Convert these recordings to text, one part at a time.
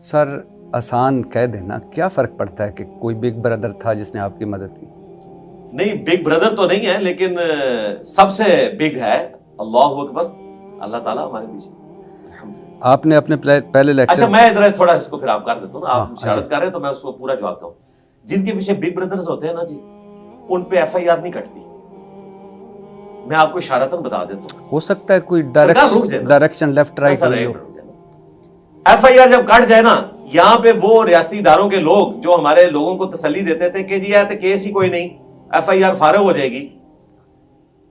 سر آسان کہہ دینا، کیا فرق پڑتا ہے کہ کوئی بگ بردر تھا جس نے آپ کی مدد کی؟ نہیں، بگ بردر تو نہیں ہے، لیکن سب سے بگ ہے اللہ اکبر، اللہ تعالیٰ ہمارے پیچھے۔ آپ نے اپنے پہلے لیکچر، اچھا میں ادھر تھوڑا اس کو خراب کر دیتا ہوں نا، آپ اشارت کر رہے ہیں تو میں اس کو پورا جواب دوں۔ جن کے پیچھے بگ بردرز ہوتے ہیں نا جی، ان پہ ایف آئی آر نہیں کٹتی، میں آپ کو اشارتاً بتا دیتا ہوں۔ ہو سکتا ہے کوئی ڈائریکشن لیفٹ رائٹ ہو۔ ایف آئی آر جب کٹ جائے نا، یہاں پہ وہ ریاستی اداروں کے لوگ جو ہمارے لوگوں کو تسلی دیتے تھے کہ جی تو کیس ہی کوئی نہیں، ایف آئی آر فارغ ہو جائے گی،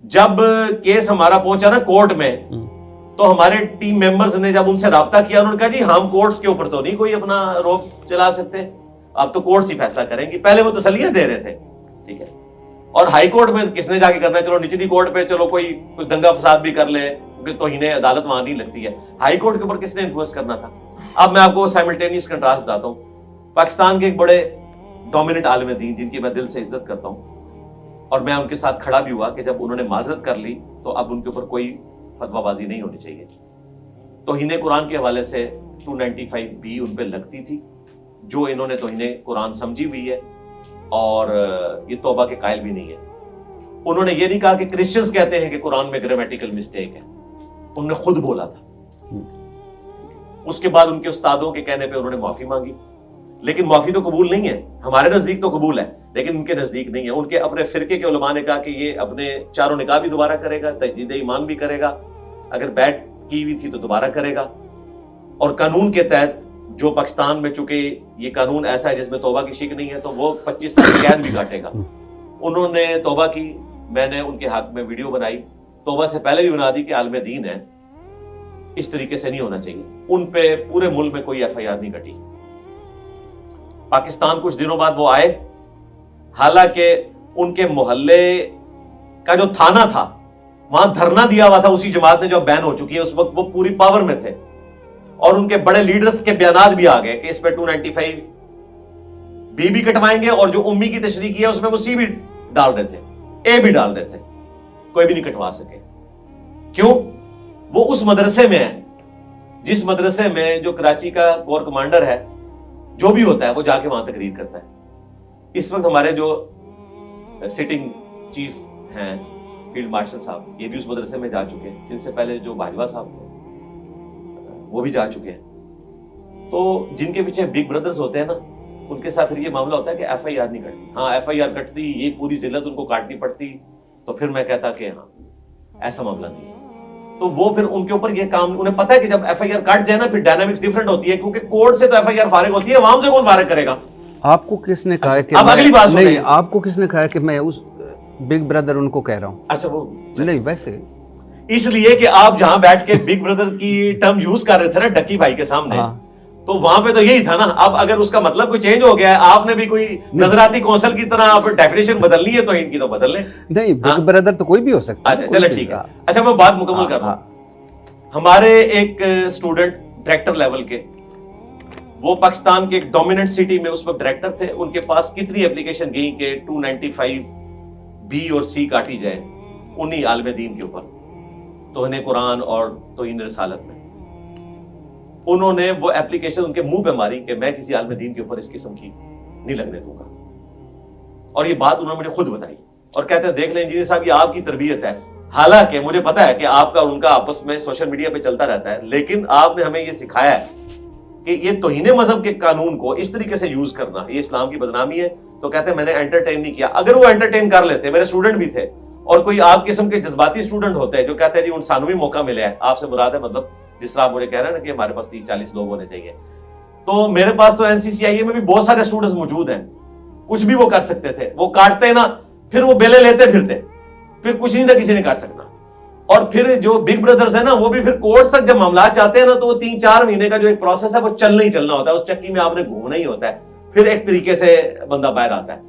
جب کیس ہمارا پہنچا نا کورٹ میں تو ہمارے ٹیم ممبرز نے جب ان سے رابطہ کیا، انہوں نے کہا جی ہم کورٹس کے اوپر تو نہیں کوئی اپنا روپ چلا سکتے، اب تو کورٹس ہی فیصلہ کریں گی۔ پہلے وہ تسلیاں دے رہے تھے، ٹھیک ہے، اور ہائی کورٹ میں کس نے جا کے کرنا ہے، چلو نچلی کورٹ پہ چلو کوئی دنگا فساد بھی کر لے کیونکہ توہین عدالت وہاں نہیں لگتی ہے، ہائی کورٹ کے اوپر کس نے انفلوئنس کرنا تھا۔ اب میں آپ کو سائملٹینیس کنٹراسٹ بتاتا ہوں۔ پاکستان کے ایک بڑے ڈومیننٹ عالم دین جن کی میں دل سے عزت کرتا ہوں، اور میں ان کے ساتھ کھڑا بھی ہوا کہ جب انہوں نے معذرت کر لی تو اب ان کے اوپر کوئی فتویٰ بازی نہیں ہونی چاہیے۔ توہین قرآن کے حوالے سے 295 ان پہ لگتی تھی، جو انہوں نے توہین قرآن سمجھی ہوئی ہے اور یہ توبہ کے قائل بھی نہیں ہے۔ انہوں نے یہ نہیں کہا کہ کرسچنز کہتے ہیں کہ قرآن میں گرامیٹیکل مسٹیک ہے، انہوں نے خود بولا تھا۔ اس کے بعد ان کے استادوں کے کہنے پہ انہوں نے معافی مانگی، لیکن معافی تو قبول نہیں ہے، ہمارے نزدیک تو قبول ہے لیکن ان کے نزدیک نہیں ہے۔ ان کے اپنے فرقے کے علماء نے کہا کہ یہ اپنے چاروں نکاح بھی دوبارہ کرے گا، تجدید ایمان بھی کرے گا، اگر بیٹ کی ہوئی تھی تو دوبارہ کرے گا، اور قانون کے تحت جو پاکستان میں چونکہ یہ قانون ایسا ہے جس میں توبہ کی شک نہیں ہے تو وہ 25 سال قید بھی کاٹے گا۔ انہوں نے توبہ کی، میں نے ان کے حق میں ویڈیو بنائی، توبہ سے پہلے بھی بنا دی کہ عالم دین ہے، اس طریقے سے نہیں ہونا چاہیے۔ ان پہ پورے ملک میں کوئی ایف آئی آر نہیں کٹی۔ پاکستان کچھ دنوں بعد وہ آئے، حالانکہ ان کے محلے کا جو تھانہ تھا وہاں دھرنا دیا ہوا تھا اسی جماعت نے جو بین ہو چکی ہے، اس وقت وہ پوری پاور میں تھے، اور ان کے بڑے لیڈرز کے بیانات بھی آ گئے کہ اس پہ 295 بھی کٹوائیں گے، اور جو امی کی تشریح کی ہے اس میں وہ سی بھی ڈال رہے تھے، اے بھی ڈال رہے تھے، کوئی بھی نہیں کٹوا سکے۔ کیوں؟ وہ اس مدرسے میں ہے جس مدرسے میں جو کراچی کا کور کمانڈر ہے، جو بھی ہوتا ہے وہ جا کے وہاں تقریر کرتا ہے۔ اس وقت ہمارے جو سٹنگ چیف ہیں فیلڈ مارشل صاحب، یہ بھی اس مدرسے میں جا چکے ہیں، ان سے پہلے جو باجوہ صاحب تھے وہ بھی جا چکے ہیں۔ تو جن کے پیچھے بگ بردرز ہوتے ہیں نا، ان کے ساتھ پھر یہ معاملہ ہوتا ہے کہ ایف آئی آر نہیں کٹتی۔ ہاں ایف آئی آر کٹتی، یہ پوری ذلت ان کو کاٹنی پڑتی، تو پھر میں کہتا کہ ہاں ایسا معاملہ نہیں ہے۔ تو وہ پھر ان کے اوپر یہ کام، انہیں پتا ہے کہ جب ایف آئی آر کٹ جائے نا پھر ڈائنامکس ڈیفرنٹ ہوتی ہے، کیونکہ کورٹ سے تو ایف آئی آر فارغ ہوتی ہے، عوام سے کون فارغ کرے گا؟ آپ کو کس نے کہا کہ اب اگلی بات نہیں، آپ کو کس نے کہا کہ میں اس بگ بردر ان کو کہہ رہا ہوں؟ اچھا وہ نہیں، ویسے اس لیے کہ آپ جہاں بیٹھ کے بگ بردر کی ٹرم یوز کر رہے تھے نا ڈکی بھائی کے سامنے، تو وہاں پہ تو یہی تھا نا۔ اب اگر اس کا مطلب کوئی چینج ہو گیا ہے، آپ نے بھی کوئی نظراتی کونسل کی طرح آپ ڈیفینیشن بدلنی ہے تو ان کی تو بدل لیں۔ نہیں، بگ بردر تو کوئی بھی ہو سکتا ہے۔ اچھا چلے ٹھیک ہے، اچھا میں بات مکمل کر رہا ہوں۔ ہمارے ایک اسٹوڈنٹ ڈائریکٹر لیول کے، وہ پاکستان کے ایک ڈومیننٹ سٹی میں اس وقت ڈائریکٹر تھے، ان کے پاس کتنی اپلیکیشن گئی کہ 295 بی اور سی کاٹی جائے انہی عالم دین کے اوپر، توہین قرآن اور توہین رسالت میں۔ انہوں نے وہ اپلیکیشن ان کے منہ پہ ماری کہ میں کسی عالم دین کے اوپر اس قسم کی نہیں لگنے دوں گا، اور یہ بات انہوں نے مجھے خود بتائی، اور کہتے ہیں دیکھ لیں انجینئر صاحب یہ آپ کی تربیت ہے، حالانکہ مجھے پتا ہے کہ آپ کا اور ان کا آپس میں سوشل میڈیا پہ چلتا رہتا ہے، لیکن آپ نے ہمیں یہ سکھایا ہے کہ یہ توہین مذہب کے قانون کو اس طریقے سے یوز کرنا یہ اسلام کی بدنامی ہے۔ تو کہتے ہیں میں نے انٹرٹین نہیں کیا۔ اگر وہ انٹرٹین کر لیتے، میرے اسٹوڈنٹ بھی تھے، اور کوئی آپ قسم کے جذباتی اسٹوڈنٹ ہوتے ہیں جو کہتے ہیں جی ان سانوں بھی موقع ملے ہے، آپ سے مراد ہے مطلب جس طرح آپ مجھے کہہ رہے ہیں نا کہ ہمارے پاس 30-40 لوگ ہونے چاہیے، تو میرے پاس تو NCCIA میں بھی بہت سارے اسٹوڈنٹس موجود ہیں، کچھ بھی وہ کر سکتے تھے، وہ کاٹتے نا پھر وہ بیلے لیتے پھرتے، پھر کچھ نہیں تھا کسی نے کاٹ سکنا۔ اور پھر جو بگ بردرز ہیں نا وہ بھی پھر کورٹ تک جب معاملات چاہتے ہیں نا تو وہ 3-4 مہینے کا جو ایک پروسیس ہے وہ چلنا ہی چلنا ہوتا ہے، اس چکی میں آپ نے گھومنا ہی ہوتا ہے، پھر ایک طریقے سے بندہ باہر آتا ہے۔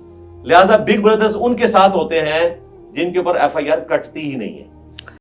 لہٰذا بگ بردرز ان کے ساتھ ہوتے ہیں جن کے اوپر ایف آئی آر کٹتی ہی نہیں ہے۔